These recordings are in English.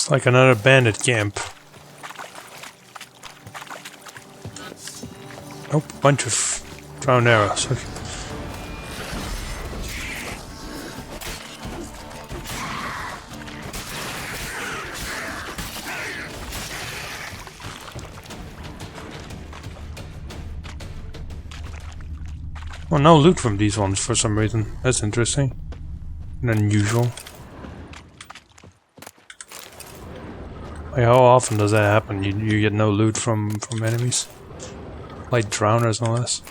Looks like another bandit camp. Oh, bunch of drowned arrows. Okay. Well, no loot from these ones for some reason. That's interesting and unusual. Like, how often does that happen? You get no loot from enemies? Like drowners, no less.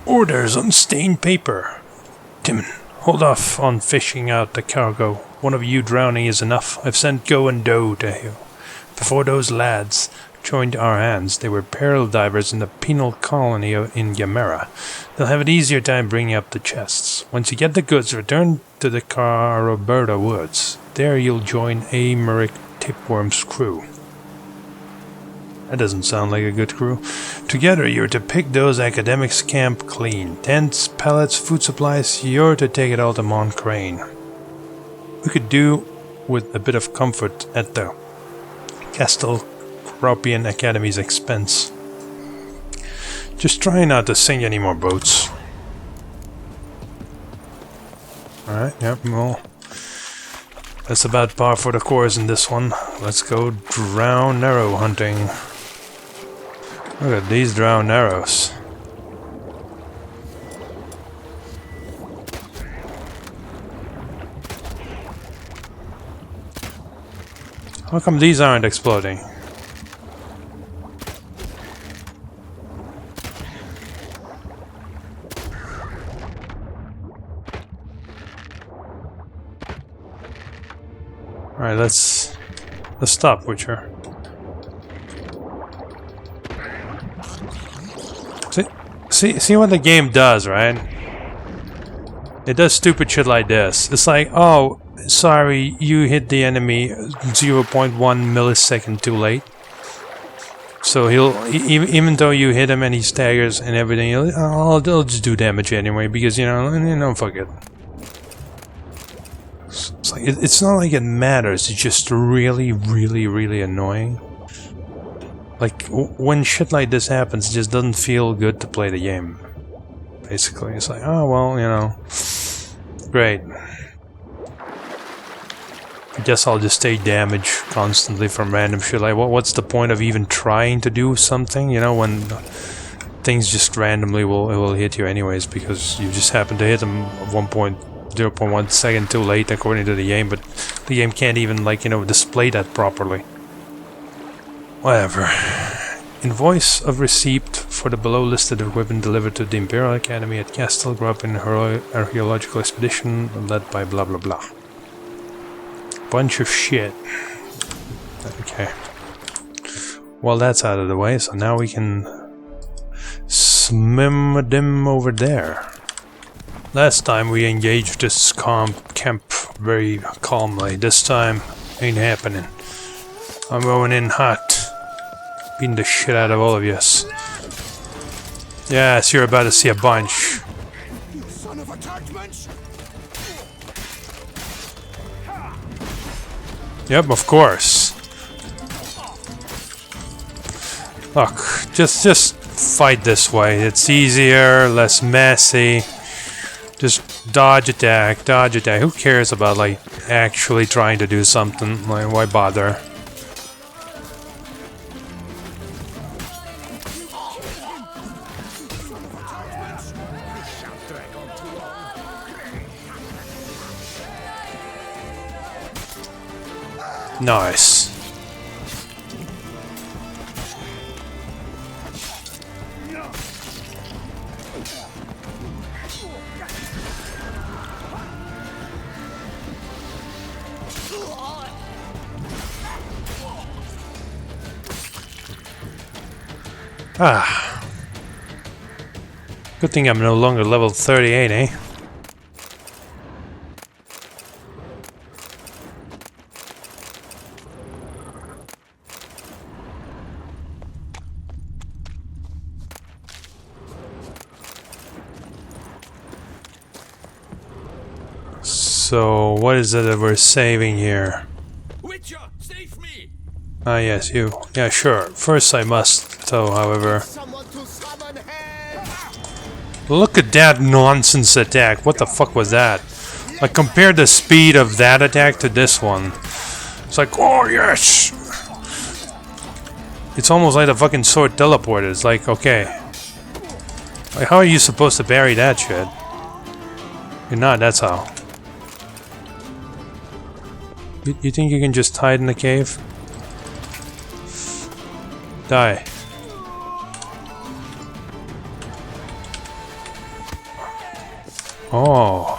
Orders on stained paper. Timon, hold off on fishing out the cargo. One of you drowning is enough. I've sent Go and Do to you. Before those lads joined our hands, they were peril divers in the penal colony in Gamera. They'll have an easier time bringing up the chests. Once you get the goods, return to the Caraberta Woods. There you'll join Americ Tipworm's crew. That doesn't sound like a good crew. Together you're to pick those academics' camp clean. Tents, pallets, food supplies, you're to take it all to Mont Crane. We could do with a bit of comfort at the Castle Cropian Academy's expense. Just try not to sink any more boats. Alright, yep, well, that's about par for the course in this one. Let's go drown arrow hunting. Look at these drowned arrows. How come these aren't exploding? Alright, let's stop, Witcher. See what the game does, right? It does stupid shit like this. It's like, oh, sorry, you hit the enemy 0.1 millisecond too late. So he'll, even though you hit him and he staggers and everything, they'll just do damage anyway because you know, fuck it. It's like it's not like it matters. It's just really, really, really annoying. Like, when shit like this happens, it just doesn't feel good to play the game. Basically, it's like, oh, well, you know, great. I guess I'll just take damage constantly from random shit. Like, what's the point of even trying to do something, you know, when things just randomly will hit you anyways, because you just happen to hit them 0.1 second too late according to the game, but the game can't even, like, you know, display that properly. Whatever. Invoice of receipt for the below listed equipment delivered to the Imperial Academy at Castle Gruppen Archaeological Expedition led by blah blah blah. Bunch of shit. Okay. Well, that's out of the way, so now we can swim them over there. Last time we engaged this camp very calmly. This time ain't happening. I'm going in hot. Beating the shit out of all of yous. Yes, you're about to see a bunch. You son of a Tartmensch! Yep, of course. Look, just fight this way. It's easier, less messy. Just dodge attack, dodge attack. Who cares about, like, actually trying to do something? Like, why bother? Nice. Ah. Good thing I'm no longer level 38, eh? So, what is it that we're saving here? Witcher! Ah, yes, you. Yeah, sure. First I must, though, however... Someone to summon help! Look at that nonsense attack. What the fuck was that? Like, compare the speed of that attack to this one. It's like, oh, yes! It's almost like the fucking sword teleported. It's like, okay. Like, how are you supposed to parry that shit? You're not, that's how. You think you can just hide in the cave? Die. Oh.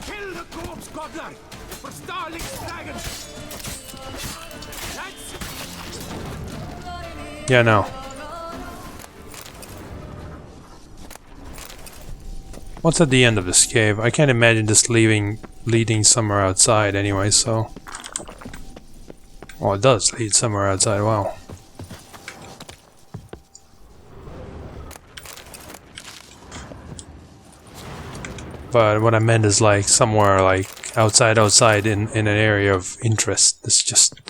Kill the corpse godlike for Starling's dragon! That's... Yeah, no. What's at the end of this cave? I can't imagine this leading somewhere outside anyway, so... Oh, it does lead somewhere outside, wow. But what I meant is like somewhere like outside in an area of interest. It's just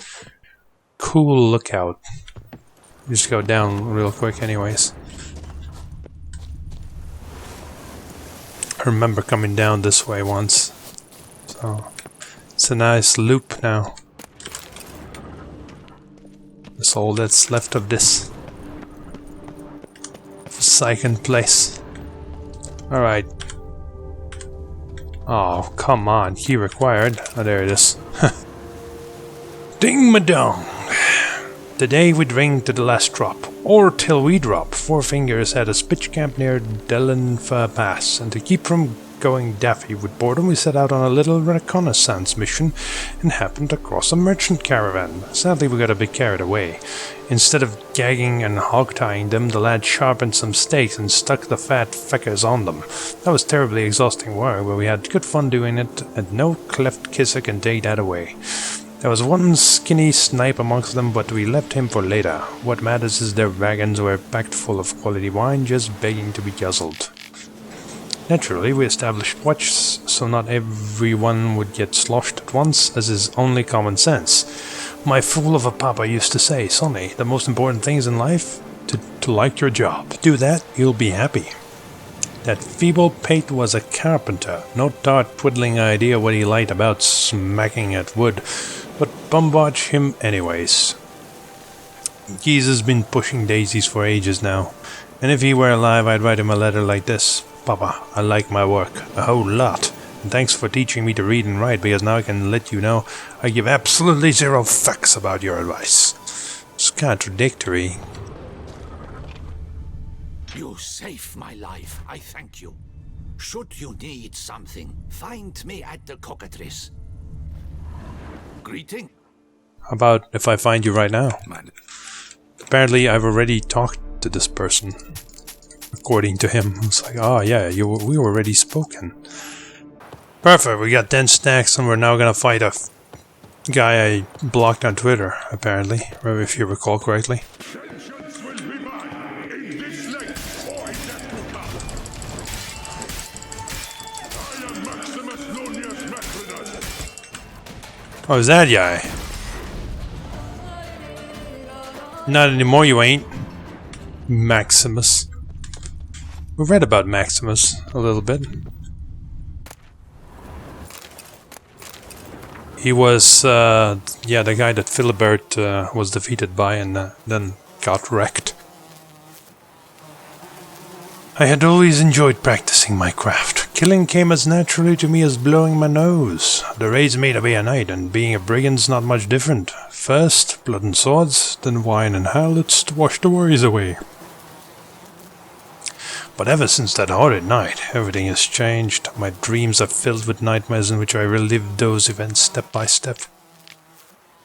cool lookout. Just go down real quick anyways. I remember coming down this way once. So it's a nice loop now. That's all that's left of this forsaken place. Alright. Oh, come on. Key required. Oh, there it is. Ding madong. Today we drink to the last drop, or till we drop. Four Fingers had a pitch camp near Delenfa Pass, and to keep from going daffy with boredom, we set out on a little reconnaissance mission and happened across a merchant caravan. Sadly, we got a bit carried away. Instead of gagging and hog-tying them, the lad sharpened some stakes and stuck the fat feckers on them. That was terribly exhausting work, but we had good fun doing it, and no cleft kisser can take that away. There was one skinny snipe amongst them, but we left him for later. What matters is their wagons were packed full of quality wine, just begging to be guzzled. Naturally, we established watch, so not everyone would get sloshed at once, as is only common sense. My fool of a papa used to say, Sonny, the most important things in life, to like your job. Do that, you'll be happy. That feeble pate was a carpenter, no tart twiddling idea what he liked about smacking at wood, but bombarded him anyways. Geeze's been pushing daisies for ages now, and if he were alive I'd write him a letter like this. Papa, I like my work, a whole lot, and thanks for teaching me to read and write, because now I can let you know I give absolutely zero fucks about your advice. It's contradictory. You saved my life, I thank you. Should you need something, find me at the cockatrice. Greeting. How about if I find you right now? Man. Apparently I've already talked to this person. According to him. It's like, oh yeah, we already spoken. Perfect, we got 10 stacks and we're now gonna fight a guy I blocked on Twitter, apparently, if you recall correctly. Oh, is that guy? Not anymore, you ain't. Maximus. We read about Maximus a little bit. He was, yeah, the guy that Philibert was defeated by and then got wrecked. I had always enjoyed practicing my craft. Killing came as naturally to me as blowing my nose. The raid's made to be a knight, and being a brigand's not much different. First, blood and swords, then wine and harlots to wash the worries away. But ever since that horrid night, everything has changed. My dreams are filled with nightmares in which I relived those events step by step.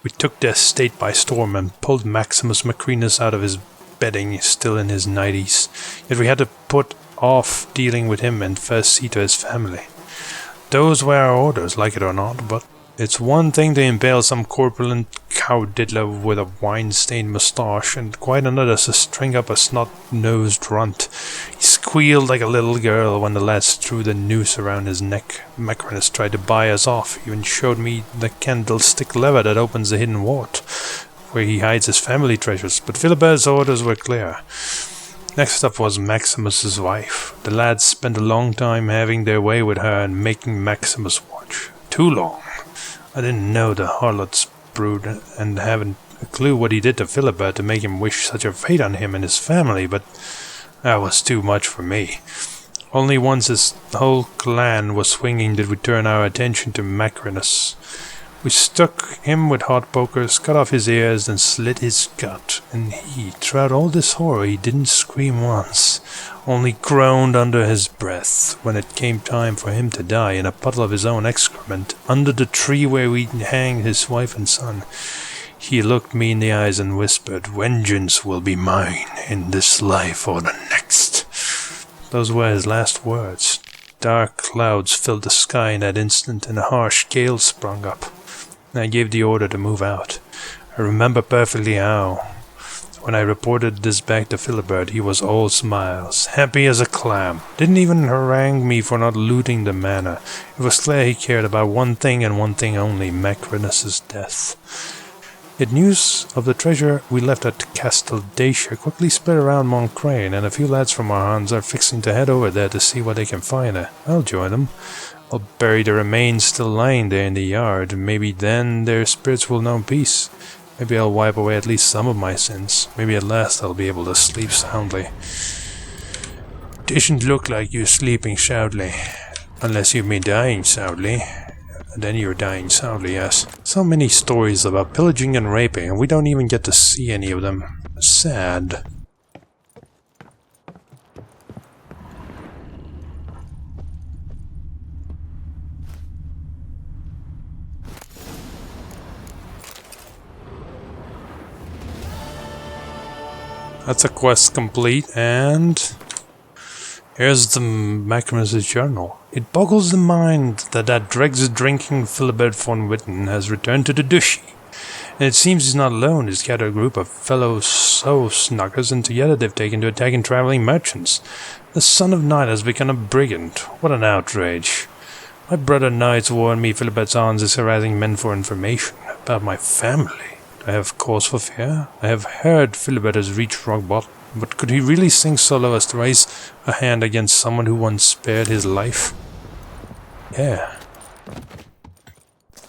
We took the estate by storm and pulled Maximus Macrinus out of his bedding, still in his 90s. Yet we had to put off dealing with him and first see to his family. Those were our orders, like it or not, but It's one thing to impale some corpulent cow diddler with a wine-stained moustache, and quite another to string up a snot-nosed runt. He squealed like a little girl when the lads threw the noose around his neck. Macrinus tried to buy us off, even showed me the candlestick lever that opens the hidden vault, where he hides his family treasures, but Philibert's orders were clear. Next up was Maximus's wife. The lads spent a long time having their way with her and making Maximus watch. Too long. I didn't know the harlot's brood, and haven't a clue what he did to Philibert to make him wish such a fate on him and his family, but that was too much for me. Only once his whole clan was swinging did we turn our attention to Macrinus. We struck him with hot pokers, cut off his ears, and slit his gut, and he, throughout all this horror, he didn't scream once, only groaned under his breath when it came time for him to die in a puddle of his own excrement, under the tree where we hanged his wife and son. He looked me in the eyes and whispered, "Vengeance will be mine in this life or the next." Those were his last words. Dark clouds filled the sky in that instant, and a harsh gale sprung up. I gave the order to move out. I remember perfectly how. When I reported this back to Philibert, he was all smiles, happy as a clam. Didn't even harangue me for not looting the manor. It was clear he cared about one thing and one thing only, Macrinus's death. Yet news of the treasure we left at Castel Dacia quickly spread around Montcrain, and a few lads from our hands are fixing to head over there to see what they can find. I'll join them. I'll bury the remains still lying there in the yard. Maybe then their spirits will know peace. Maybe I'll wipe away at least some of my sins. Maybe at last I'll be able to sleep soundly. Doesn't look like you're sleeping soundly. Unless you mean dying soundly. Then you're dying soundly, yes. So many stories about pillaging and raping, and we don't even get to see any of them. Sad. That's a quest complete, and here's the Macrinus' journal. It boggles the mind that dregs-drinking Philibert von Witten has returned to the duchy. And it seems he's not alone. He's gathered a group of fellow snuggers, and together they've taken to attacking traveling merchants. The son of Night has become a brigand. What an outrage. My brother knights warned me Philibert's arms is harassing men for information about my family. Do I have cause for fear? I have heard Philibert has reached rock bottom, but could he really sink so low as to raise a hand against someone who once spared his life? Yeah.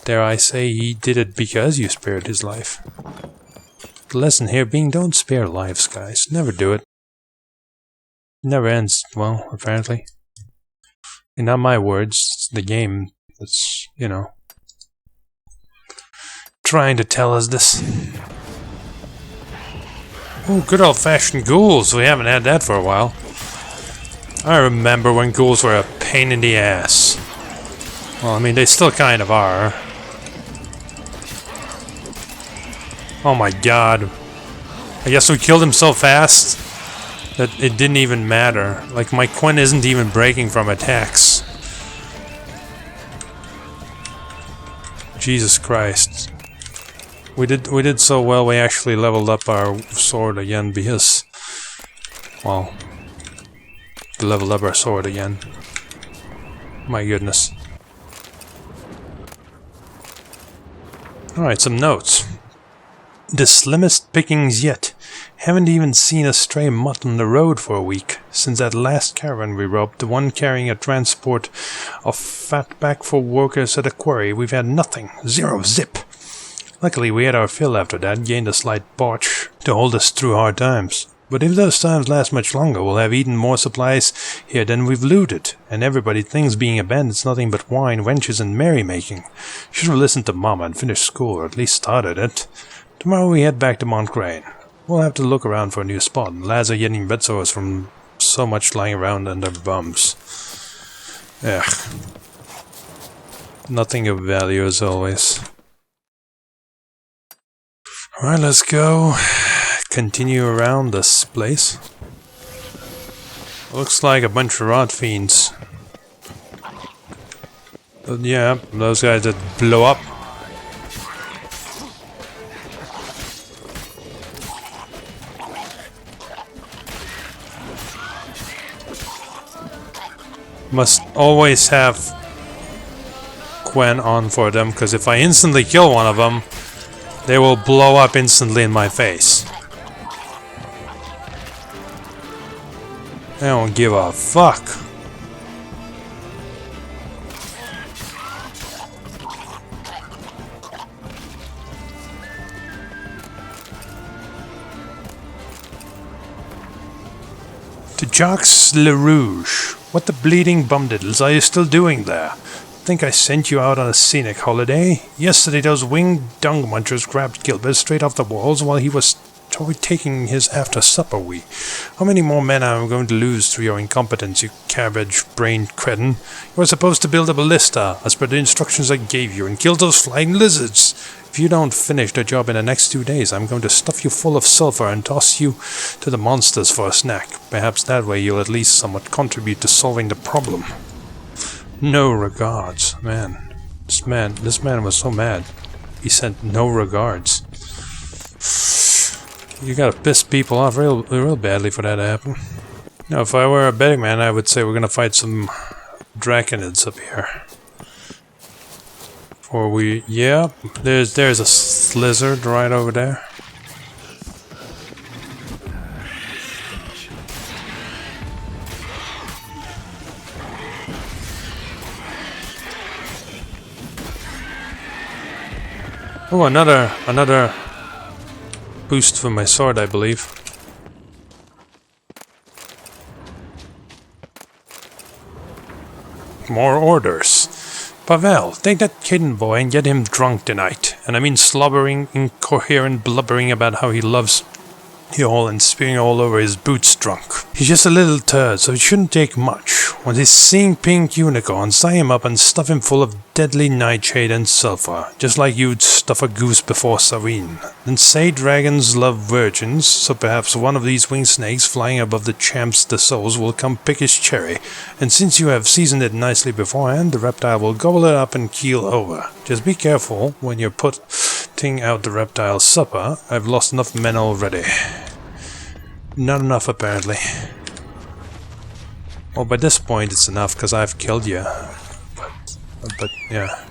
Dare I say he did it because you spared his life. The lesson here being don't spare lives, guys. Never do it. It never ends well, apparently. And not my words, it's the game that's, you know, trying to tell us this. Oh, good old-fashioned ghouls. We haven't had that for a while. I remember when ghouls were a pain in the ass. Well, I mean, they still kind of are. Oh my god. I guess we killed him so fast that it didn't even matter. Like, my Quen isn't even breaking from attacks. Jesus Christ. We did so well we actually leveled up our sword again because, well, we leveled up our sword again. My goodness. Alright, some notes. The slimmest pickings yet. Haven't even seen a stray mutt on the road for a week. Since that last caravan we robbed, the one carrying a transport of fatback for workers at a quarry, we've had nothing. Zero zip. Luckily we had our fill after that, gained a slight botch to hold us through hard times. But if those times last much longer, we'll have eaten more supplies here than we've looted, and everybody thinks being a bandit's nothing but wine, wenches, and merrymaking. Should have listened to Mama and finished school, or at least started it. Tomorrow we head back to Montcrain. We'll have to look around for a new spot, and lads are getting bed sores from so much lying around on their bums. Ugh. Nothing of value as always. Alright, let's go. Continue around this place. Looks like a bunch of rot fiends. But yeah, those guys that blow up Must always have Gwen on for them, because if I instantly kill one of them, they will blow up instantly in my face. I don't give a fuck. To Jacques Le Rouge. What the bleeding bumdiddles are you still doing there? Think I sent you out on a scenic holiday? Yesterday those winged dung munchers grabbed Gilbert straight off the walls while he was taking his after-supper wee. How many more men am I going to lose through your incompetence, you cabbage-brained cretin? You were supposed to build a ballista, as per the instructions I gave you, and kill those flying lizards. If you don't finish the job in the next 2 days, I'm going to stuff you full of sulfur and toss you to the monsters for a snack. Perhaps that way you'll at least somewhat contribute to solving the problem. No regards. Man. This man was so mad. He sent no regards. You gotta piss people off real badly for that to happen. Now, if I were a betting man, I would say we're gonna fight some draconids up here. Or we, yeah, there's a lizard right over there. Oh, another boost for my sword, I believe. More orders. Pavel, take that kitten boy and get him drunk tonight. And I mean slobbering, incoherent blubbering about how he loves you all and spewing all over his boots drunk. He's just a little turd, so it shouldn't take much. When he's seeing pink unicorns, tie him up and stuff him full of deadly nightshade and sulfur, just like you'd stuff a goose before Sareen. Then say dragons love virgins, so perhaps one of these winged snakes flying above the champs the souls will come pick his cherry, and since you have seasoned it nicely beforehand, the reptile will gobble it up and keel over. Just be careful when you're putting out the reptile's supper. I've lost enough men already. Not enough, apparently. Well, by this point it's enough, because I've killed you. But yeah.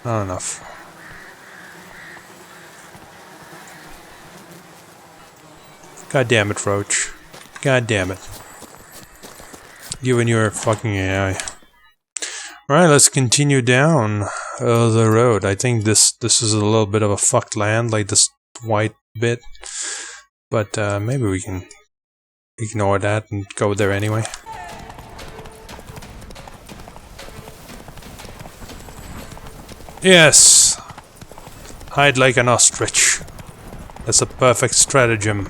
Not enough. God damn it, Roach. God damn it. You and your fucking AI. Alright, let's continue down the road. I think this is a little bit of a fucked land, like this white bit. But maybe we can ignore that and go there anyway. Yes! Hide like an ostrich. That's a perfect stratagem.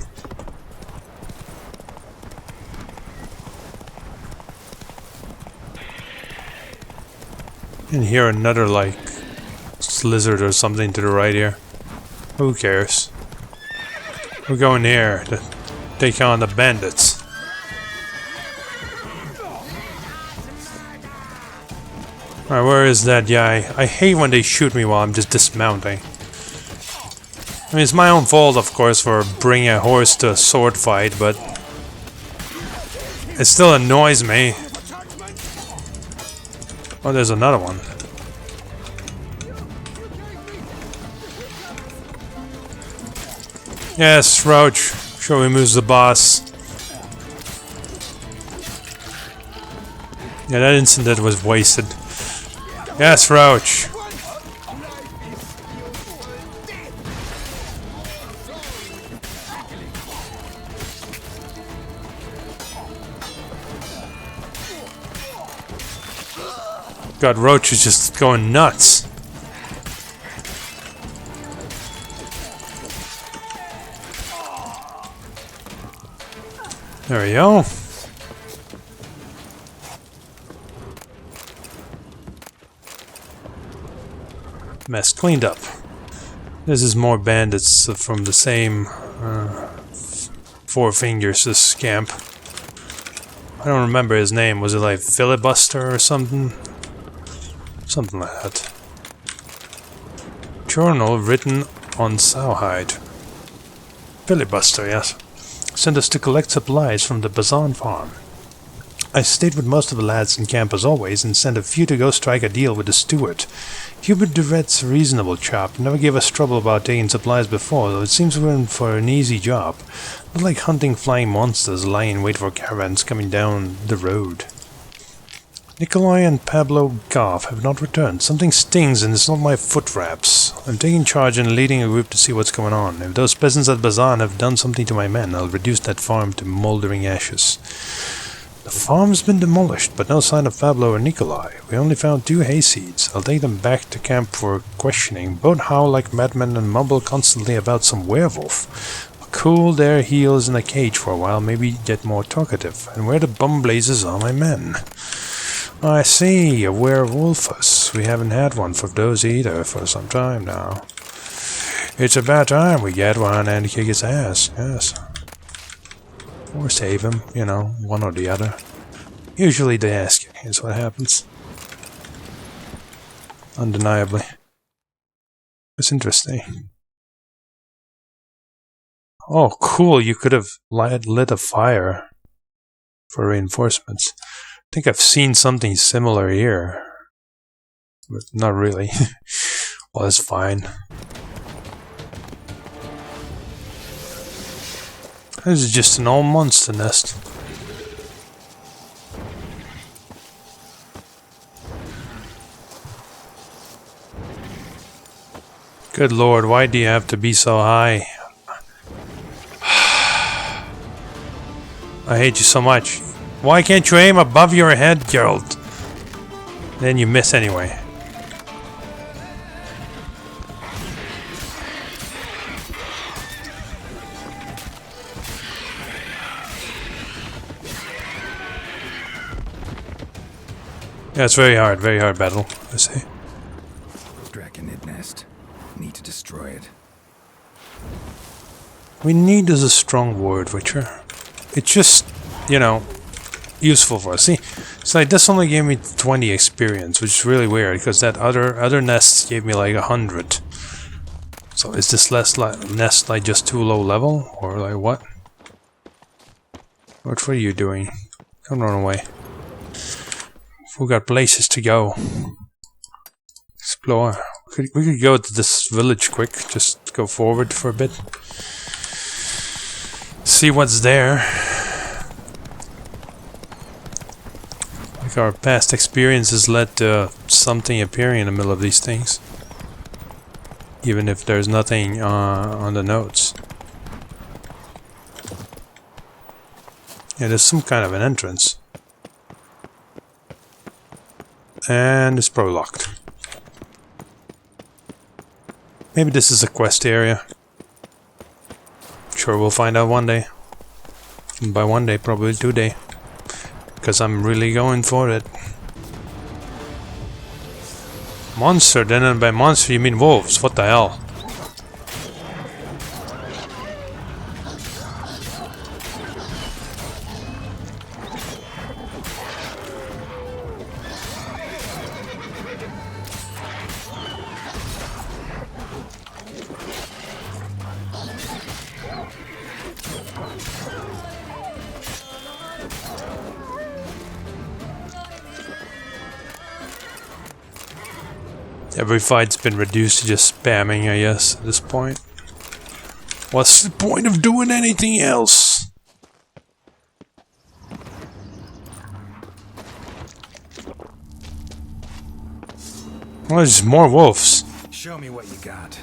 And here another, like, lizard or something to the right here. Who cares? We're going here to take on the bandits. Alright, where is that guy? I hate when they shoot me while I'm just dismounting. I mean, it's my own fault, of course, for bringing a horse to a sword fight, but it still annoys me. Oh, there's another one. Yes, Roach. Show him who's the boss. Yeah, that incident was wasted. Yes, Roach. God, Roach is just going nuts. There we go. Mess cleaned up. This is more bandits from the same Four Fingers, this scamp. I don't remember his name. Was it like Filibuster or something? Something like that. Journal written on cowhide. Filibuster, yes. Sent us to collect supplies from the Bazan farm. I stayed with most of the lads in camp as always, and sent a few to go strike a deal with the steward. Hubert Duret's a reasonable chap, never gave us trouble about taking supplies before, though it seems we're in for an easy job. Not like hunting flying monsters lying in wait for caravans coming down the road. Nikolai and Pablo Goff have not returned. Something stings and it's not my foot wraps. I'm taking charge and leading a group to see what's going on. If those peasants at Bazan have done something to my men, I'll reduce that farm to mouldering ashes. The farm's been demolished, but no sign of Pablo or Nikolai. We only found 2 hayseeds. I'll take them back to camp for questioning. Both howl like madmen and mumble constantly about some werewolf. I'll cool their heels in a cage for a while, maybe get more talkative. And where the bum blazes are my men? I see, a werewolfus. We haven't had one for those either for some time now. It's about time we get one and kick his ass, yes. Or save him, you know, one or the other. Usually the ass kicking is what happens. Undeniably. It's interesting. Oh, cool, you could have lit a fire for reinforcements. I think I've seen something similar here. But not really. Well, it's fine. This is just an old monster nest. Good lord, why do you have to be so high? I hate you so much. Why can't you aim above your head, Gerald? Then you miss anyway. Yeah, it's very hard battle, I say. Draconid nest. Need to destroy it. We need is a strong word, Witcher. It's just, you know, useful for us. See, it's like this only gave me 20 experience, which is really weird because that other nests gave me like 100. So is this nest like just too low level, or like what? What were you doing? Don't run away. We got places to go. Explore. We could go to this village quick. Just go forward for a bit. See what's there. Like our past experiences led to something appearing in the middle of these things. Even if there's nothing on the notes. Yeah, there's some kind of an entrance. And it's probably locked. Maybe this is a quest area. Sure, we'll find out one day. And by one day, probably 2 days. Because I'm really going for it. Monster, then by monster you mean wolves. What the hell? Every fight's been reduced to just spamming, I guess, at this point. What's the point of doing anything else? Well, there's more wolves. Show me what you got.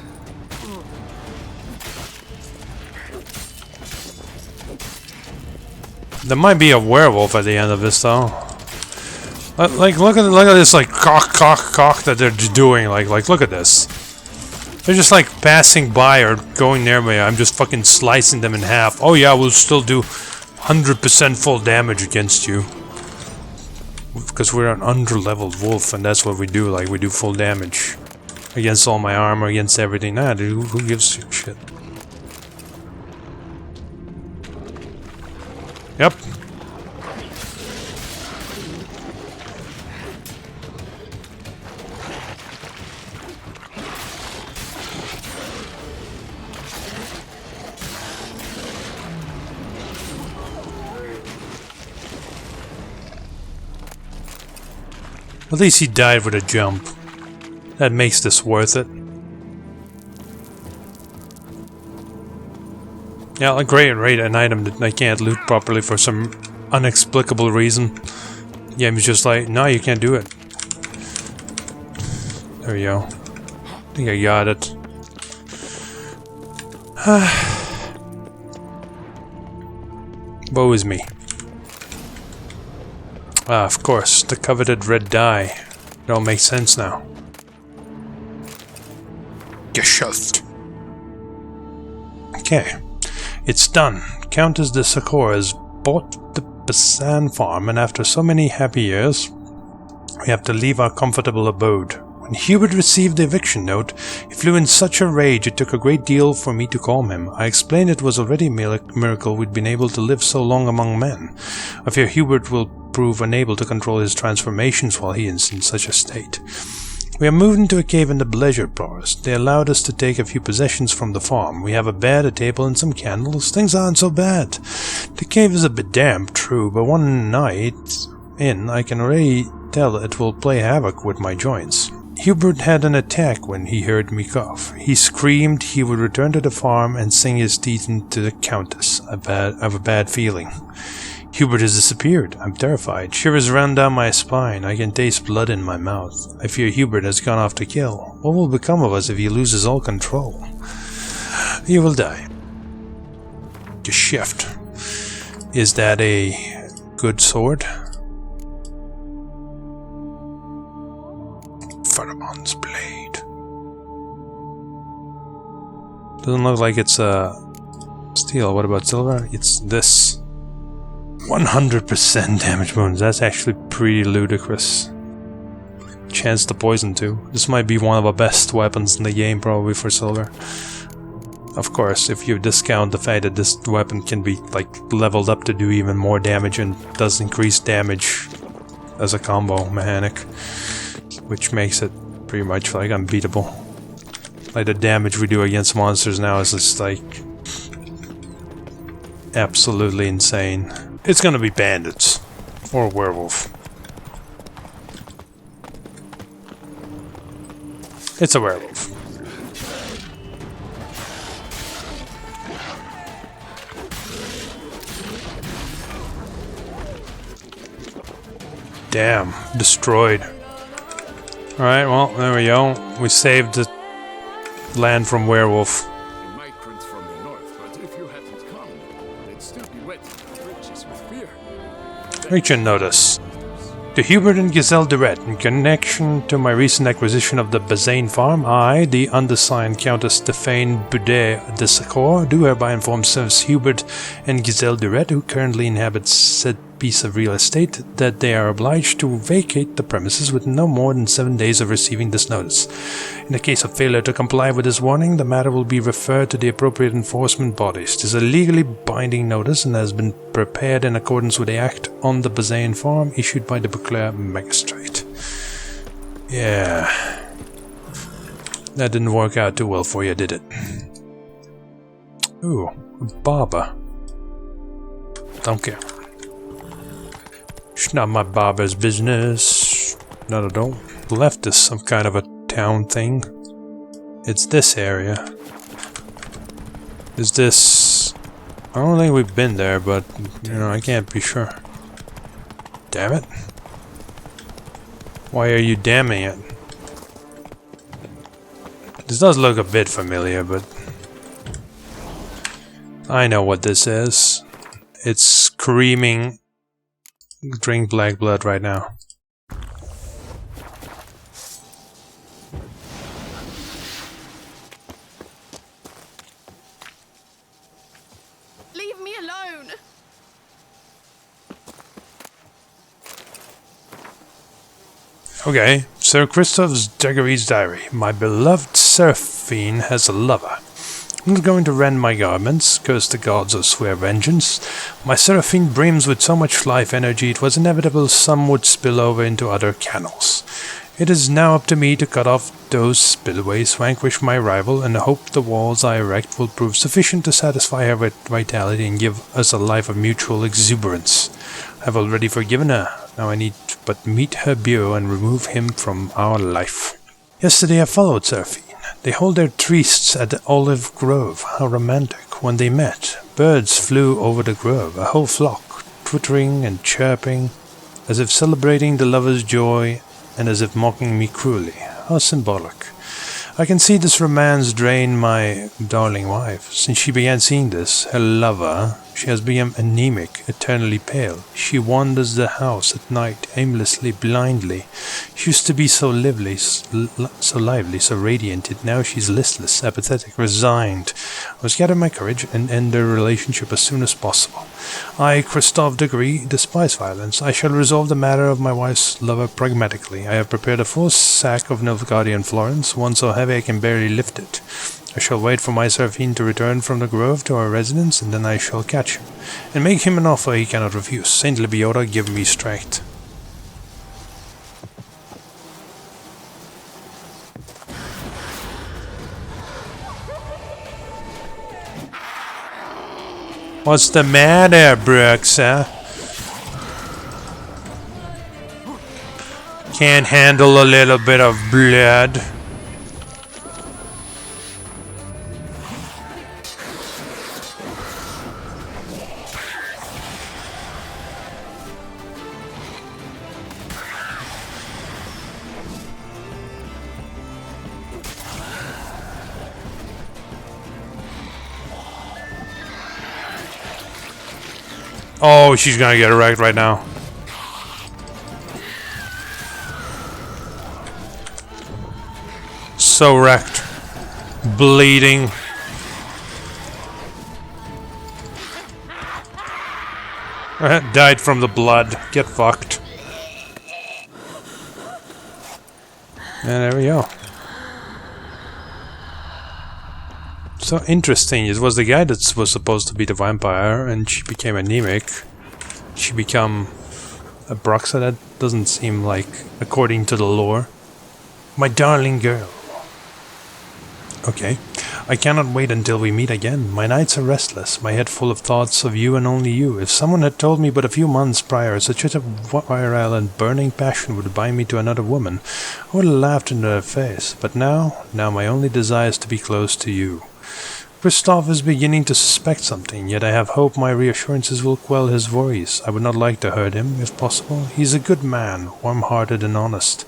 There might be a werewolf at the end of this, though. Like, look at this, like, cock that they're doing. Like, look at this. They're just, like, passing by or going near me. I'm just fucking slicing them in half. Oh, yeah, we'll still do 100% full damage against you. Because we're an under-leveled wolf, and that's what we do. Like, we do full damage. Against all my armor, against everything. Nah, dude, who gives a shit? Yep. At least he died with a jump. That makes this worth it. Yeah, a great rate an item that I can't loot properly for some inexplicable reason. The game is just like, no, you can't do it. There we go. I think I got it. Woe is me. Ah, of course, the coveted red dye. It all makes sense now. Geschäft. Okay, it's done. Countess de Sakura has bought the Basan farm, and after so many happy years, we have to leave our comfortable abode. When Hubert received the eviction note, he flew in such a rage it took a great deal for me to calm him. I explained it was already a miracle we'd been able to live so long among men. I fear Hubert will prove unable to control his transformations while he is in such a state. We are moved into a cave in the Bleasure Forest. They allowed us to take a few possessions from the farm. We have a bed, a table, and some candles. Things aren't so bad. The cave is a bit damp, true, but one night in, I can already tell it will play havoc with my joints. Hubert had an attack when he heard me cough. He screamed he would return to the farm and sink his teeth into the Countess. I have a bad feeling. Hubert has disappeared. I'm terrified. Shivers run down my spine. I can taste blood in my mouth. I fear Hubert has gone off to kill. What will become of us if he loses all control? He will die. Geschäft. Is that a good sword? Pheromone's blade. Doesn't look like it's steel. What about silver? It's this. 100% damage bonus. That's actually pretty ludicrous. Chance to poison too. This might be one of the best weapons in the game, probably for silver. Of course, if you discount the fact that this weapon can be like leveled up to do even more damage and does increase damage as a combo mechanic, which makes it pretty much like unbeatable. Like the damage we do against monsters now is just like absolutely insane. It's gonna be bandits or werewolf. It's a werewolf. Damn, destroyed. Alright, well, there we go. We saved the land from werewolf. Migrants from the north, but if you hadn't come, they'd still be wet in the bridges with fear. Reach notice. To Hubert and Giselle Durette, in connection to my recent acquisition of the Bazaine farm, I, the undersigned Countess Stéphane Boudet de Sakura, do hereby inform Sirs Hubert and Giselle Durette, who currently inhabit said piece of real estate, that they are obliged to vacate the premises within no more than 7 days of receiving this notice. In the case of failure to comply with this warning, the matter will be referred to the appropriate enforcement bodies. It is a legally binding notice and has been prepared in accordance with the Act on the Bazaine farm issued by the Beauclair magistrate. Yeah. That didn't work out too well for you, did it? Ooh, a barber. Don't care. It's not my barber's business. Not at all. Left is some kind of a town thing. It's this area. Is this... I don't think we've been there, but, you know, I can't be sure. Damn it. Why are you damning it? This does look a bit familiar, but... I know what this is. It's screaming... Drink black blood right now. Leave me alone! Okay, Sir Christophe Dagger's diary. My beloved Seraphine has a lover. I'm not going to rend my garments, curse the gods or swear vengeance. My Seraphine brims with so much life energy it was inevitable some would spill over into other channels. It is now up to me to cut off those spillways, vanquish my rival, and hope the walls I erect will prove sufficient to satisfy her vitality and give us a life of mutual exuberance. I have already forgiven her. Now I need to but meet her bureau and remove him from our life. Yesterday I followed Seraphine. They hold their trysts at the olive grove. How romantic. When they met, birds flew over the grove, a whole flock, twittering and chirping, as if celebrating the lover's joy and as if mocking me cruelly. How symbolic. I can see this romance drain my darling wife. Since she began seeing this, her lover, she has become anemic, eternally pale. She wanders the house at night, aimlessly, blindly. She used to be so lively, so radiant. Now she's listless, apathetic, resigned. I must gather my courage and end their relationship as soon as possible. I, Christophe Degree, despise violence. I shall resolve the matter of my wife's lover pragmatically. I have prepared a full sack of Nilfgaardian florins, one so heavy I can barely lift it. I shall wait for my Seraphine to return from the grove to our residence, and then I shall catch him, and make him an offer he cannot refuse. Saint Lebioda, give me strength. What's the matter, Brooks, huh? Can't handle a little bit of blood. Oh, she's gonna get wrecked right now. So wrecked. Bleeding. Died from the blood. Get fucked. And there we go. So interesting. It was the guy that was supposed to be the vampire, and she became anemic. She became a Broxa. That doesn't seem like according to the lore. My darling girl. Okay. I cannot wait until we meet again. My nights are restless, my head full of thoughts of you and only you. If someone had told me but a few months prior such a virile and burning passion would bind me to another woman, I would have laughed in their face. But now my only desire is to be close to you. Christophe is beginning to suspect something, yet I have hope my reassurances will quell his worries. I would not like to hurt him, if possible. He is a good man, warm-hearted and honest.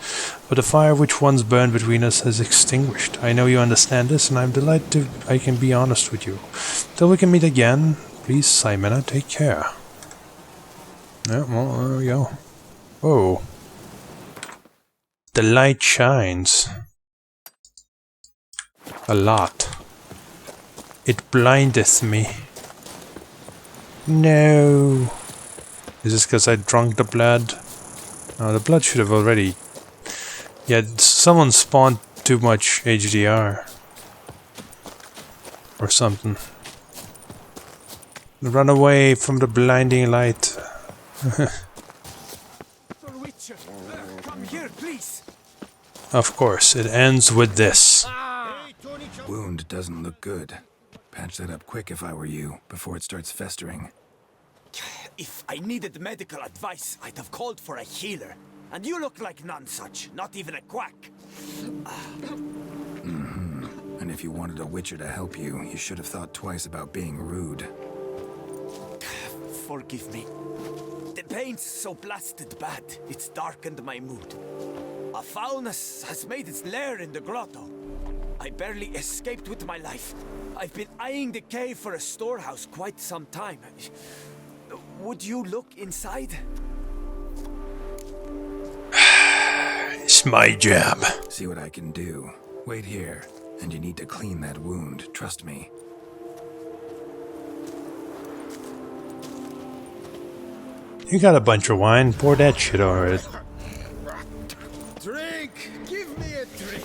But the fire which once burned between us has extinguished. I know you understand this, and I am delighted I can be honest with you. Till we can meet again, please, Simona, take care. Yeah, well, there we go. Whoa. The light shines. A lot. It blindeth me. No. Is this because I drunk the blood? No, the blood should have already... Yeah, someone spawned too much HDR. Or something. Run away from the blinding light. Come here, please. Of course, it ends with this. Wound doesn't look good. Patch that up quick if I were you, before it starts festering. If I needed medical advice, I'd have called for a healer. And you look like none such, not even a quack. And if you wanted a witcher to help you, you should have thought twice about being rude. Forgive me. The pain's so blasted bad, it's darkened my mood. A foulness has made its lair in the grotto. I barely escaped with my life. I've been eyeing the cave for a storehouse quite some time. Would you look inside? It's my job. See what I can do. Wait here, and you need to clean that wound, trust me. You got a bunch of wine, pour that shit over it. Drink! Give me a drink!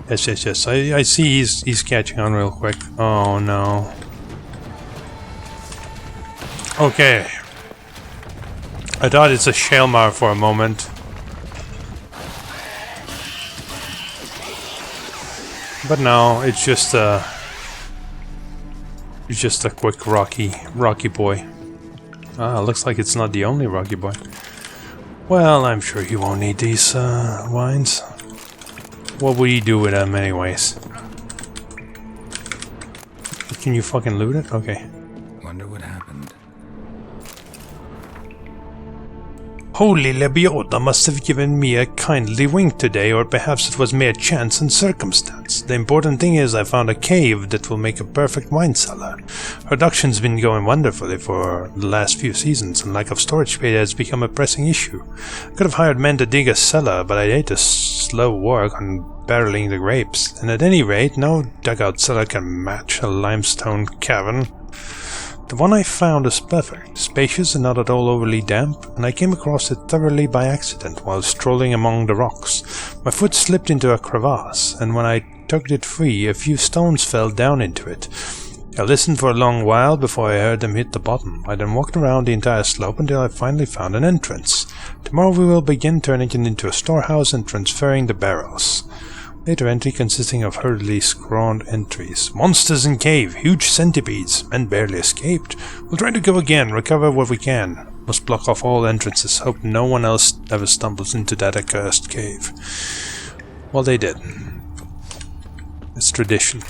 Yes. I see he's catching on real quick. Oh no. Okay. I thought it's a Shalmar for a moment. But no, it's just a quick Rocky boy. Ah, looks like it's not the only Rocky Boy. Well, I'm sure he won't need these wines. What would he do with them anyways? Can you fucking loot it? Okay. Wonder what happened. Holy Lebioda must have given me a kindly wink today, or perhaps it was mere chance and circumstance. The important thing is I found a cave that will make a perfect wine cellar. Production's been going wonderfully for the last few seasons, and lack of storage space has become a pressing issue. I could have hired men to dig a cellar, but I hate the slow work on barreling the grapes, and at any rate, no dugout cellar can match a limestone cavern. The one I found is perfect, spacious and not at all overly damp, and I came across it thoroughly by accident while strolling among the rocks. My foot slipped into a crevasse, and when I tugged it free, a few stones fell down into it. I listened for a long while before I heard them hit the bottom. I then walked around the entire slope until I finally found an entrance. Tomorrow we will begin turning it into a storehouse and transferring the barrels. Later entry consisting of hurriedly scrawled entries. Monsters in cave, huge centipedes, men barely escaped. We'll try to go again, recover what we can. Must block off all entrances, hope no one else ever stumbles into that accursed cave. Well, they did. It's tradition.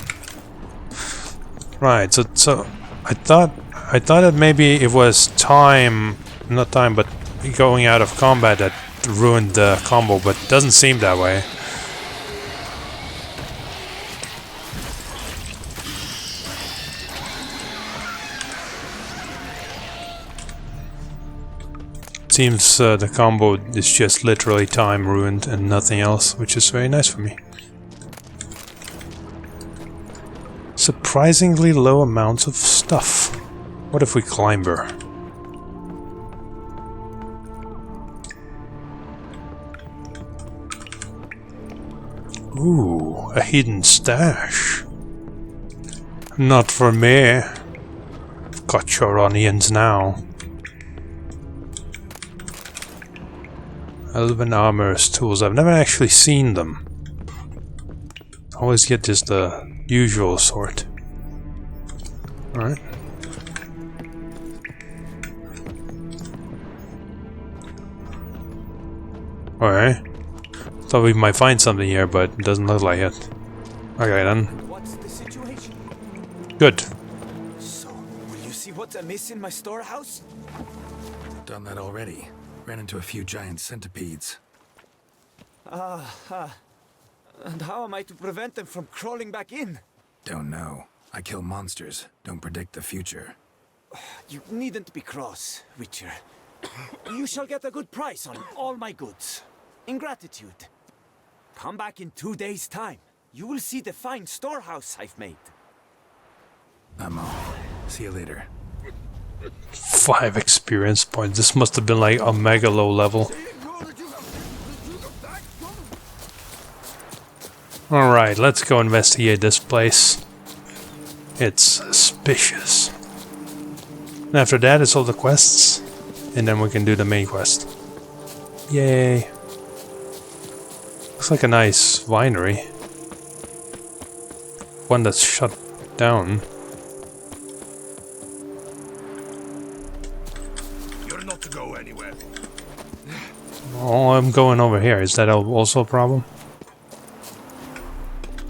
Right, so I thought that maybe it was not time, but going out of combat that ruined the combo, but it doesn't seem that way. Seems the combo is just literally time ruined and nothing else, which is very nice for me. Surprisingly low amounts of stuff. What if we climb her? Ooh, a hidden stash. Not for me. Got your onions now. Elven armor's tools. I've never actually seen them. I always get just the usual sort. Alright. Alright. Thought we might find something here, but it doesn't look like it. Okay then. What's the situation? Good. So, will you see what's amiss in my storehouse? Done that already. Ran into a few giant centipedes. And how am I to prevent them from crawling back in? Don't know. I kill monsters, don't predict the future. You needn't be cross, Witcher. You shall get a good price on all my goods. In gratitude. Come back in 2 days' time. You will see the fine storehouse I've made. I'm off. See you later. 5 experience points. This must have been like a mega low level. Alright, let's go investigate this place. It's suspicious. And after that, it's all the quests. And then we can do the main quest. Yay. Looks like a nice winery. One that's shut down. You're not to go anywhere. Oh, I'm going over here. Is that also a problem?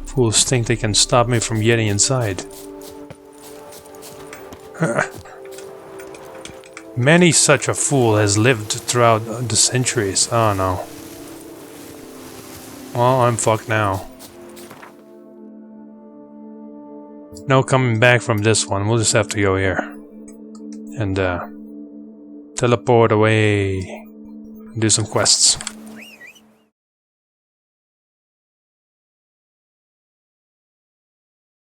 Fools think they can stop me from getting inside. Many such a fool has lived throughout the centuries. Oh no. Well, I'm fucked now. No coming back from this one. We'll just have to go here. And teleport away. Do some quests.